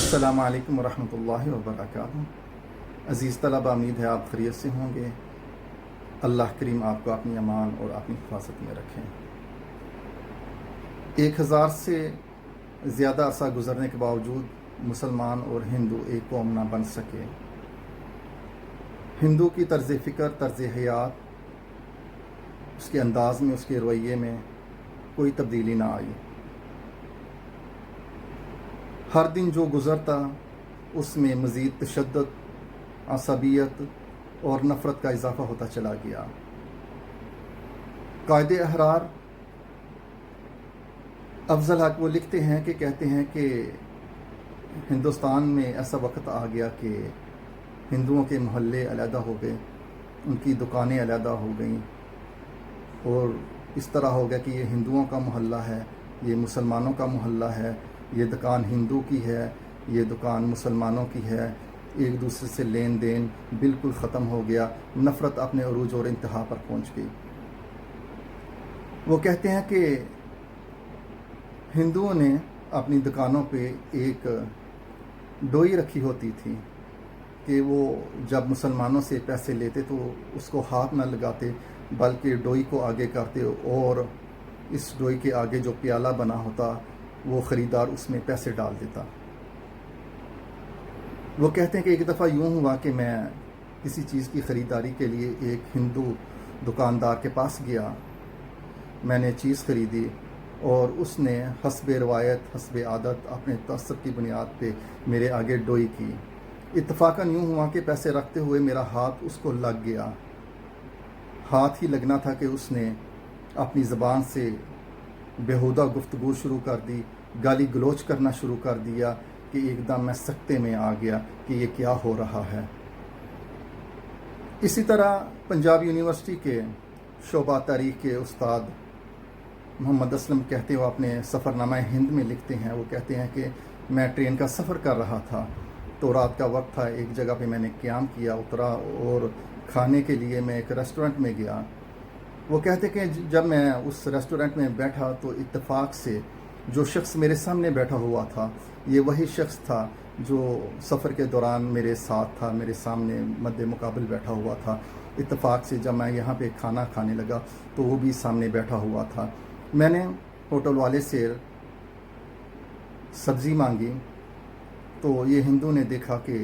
السلام علیکم ورحمۃ اللہ وبرکاتہ۔ عزیز طلبہ، امید ہے آپ خیریت سے ہوں گے۔ اللہ کریم آپ کو اپنی امان اور اپنی حفاظت میں رکھیں۔ 1000 سے زیادہ عرصہ گزرنے کے باوجود مسلمان اور ہندو ایک قوم نہ بن سکے۔ ہندو کی طرز فکر، طرز حیات، اس کے انداز میں، اس کے رویے میں کوئی تبدیلی نہ آئی۔ ہر دن جو گزرتا اس میں مزید تشدد، عصبیت اور نفرت کا اضافہ ہوتا چلا گیا۔ قائد احرار افضل حق وہ لکھتے ہیں کہ کہتے ہیں کہ ہندوستان میں ایسا وقت آ گیا کہ ہندوؤں کے محلے علیحدہ ہو گئے، ان کی دکانیں علیحدہ ہو گئیں، اور اس طرح ہو گیا کہ یہ ہندوؤں کا محلہ ہے، یہ مسلمانوں کا محلہ ہے، یہ دکان ہندو کی ہے، یہ دکان مسلمانوں کی ہے۔ ایک دوسرے سے لین دین بالکل ختم ہو گیا، نفرت اپنے عروج اور انتہا پر پہنچ گئی۔ وہ کہتے ہیں کہ ہندوؤں نے اپنی دکانوں پہ ایک ڈوئی رکھی ہوتی تھی کہ وہ جب مسلمانوں سے پیسے لیتے تو اس کو ہاتھ نہ لگاتے، بلکہ ڈوئی کو آگے کرتے، اور اس ڈوئی کے آگے جو پیالہ بنا ہوتا وہ خریدار اس میں پیسے ڈال دیتا۔ وہ کہتے ہیں کہ ایک دفعہ یوں ہوا کہ میں کسی چیز کی خریداری کے لیے ایک ہندو دکاندار کے پاس گیا، میں نے چیز خریدی اور اس نے حسب روایت، حسب عادت، اپنے تعصب کی بنیاد پہ میرے آگے ڈوئی کی۔ اتفاقاً یوں ہوا کہ پیسے رکھتے ہوئے میرا ہاتھ اس کو لگ گیا۔ ہاتھ ہی لگنا تھا کہ اس نے اپنی زبان سے بیہودہ گفتگو شروع کر دی، گالی گلوچ کرنا شروع کر دیا کہ ایک دم میں سکتے میں آ گیا کہ یہ کیا ہو رہا ہے۔ اسی طرح پنجاب یونیورسٹی کے شعبہ تاریخ کے استاد محمد اسلم کہتے ہیں، وہ اپنے سفر نامہ ہند میں لکھتے ہیں، وہ کہتے ہیں کہ میں ٹرین کا سفر کر رہا تھا تو رات کا وقت تھا، ایک جگہ پہ میں نے قیام کیا، اترا اور کھانے کے لیے میں ایک ریسٹورنٹ میں گیا۔ وہ کہتے کہ جب میں اس ریسٹورنٹ میں بیٹھا تو اتفاق سے جو شخص میرے سامنے بیٹھا ہوا تھا یہ وہی شخص تھا جو سفر کے دوران میرے ساتھ تھا، میرے سامنے مد مقابل بیٹھا ہوا تھا۔ اتفاق سے جب میں یہاں پہ کھانا کھانے لگا تو وہ بھی سامنے بیٹھا ہوا تھا۔ میں نے ہوٹل والے سے سبزی مانگی تو یہ ہندو نے دیکھا کہ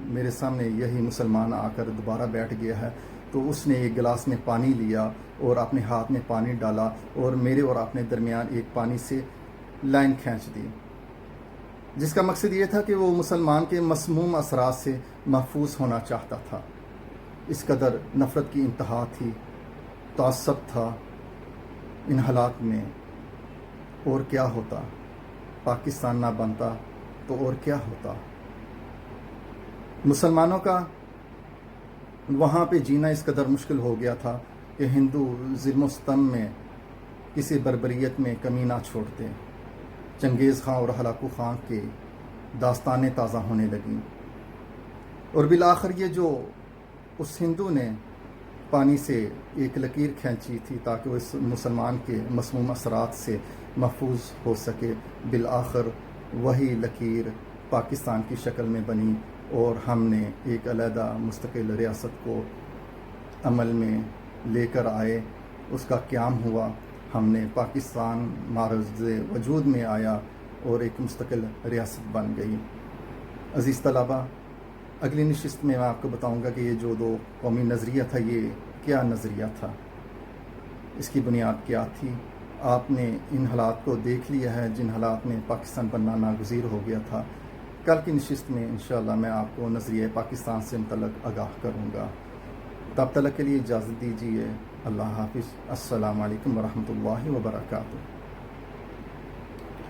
میرے سامنے یہی مسلمان آ کر دوبارہ بیٹھ گیا ہے، تو اس نے ایک گلاس میں پانی لیا اور اپنے ہاتھ میں پانی ڈالا اور میرے اور اپنے درمیان ایک پانی سے لائن کھینچ دی، جس کا مقصد یہ تھا کہ وہ مسلمان کے مسموم اثرات سے محفوظ ہونا چاہتا تھا۔ اس قدر نفرت کی انتہا تھی، تعصب تھا ان حالات میں۔ اور کیا ہوتا، پاکستان نہ بنتا تو اور کیا ہوتا۔ مسلمانوں کا وہاں پہ جینا اس قدر مشکل ہو گیا تھا کہ ہندو ظلم و ستم میں کسی بربریت میں کمی نہ چھوڑتے۔ چنگیز خان اور ہلاکو خان کے داستانیں تازہ ہونے لگیں، اور بالآخر یہ جو اس ہندو نے پانی سے ایک لکیر کھینچی تھی تاکہ وہ اس مسلمان کے مسموم اثرات سے محفوظ ہو سکے، بالآخر وہی لکیر پاکستان کی شکل میں بنی اور ہم نے ایک علیحدہ مستقل ریاست کو عمل میں لے کر آئے، اس کا قیام ہوا، ہم نے پاکستان معرض وجود میں آیا اور ایک مستقل ریاست بن گئی۔ عزیز طلبہ، اگلی نشست میں آپ کو بتاؤں گا کہ یہ جو دو قومی نظریہ تھا یہ کیا نظریہ تھا، اس کی بنیاد کیا تھی۔ آپ نے ان حالات کو دیکھ لیا ہے جن حالات میں پاکستان بننا ناگزیر ہو گیا تھا۔ کل کی نشست میں انشاءاللہ میں آپ کو نظریہ پاکستان سے متعلق آگاہ کروں گا۔ تب تک کے لیے اجازت دیجیے۔ اللہ حافظ۔ السلام علیکم ورحمۃ اللہ وبرکاتہ۔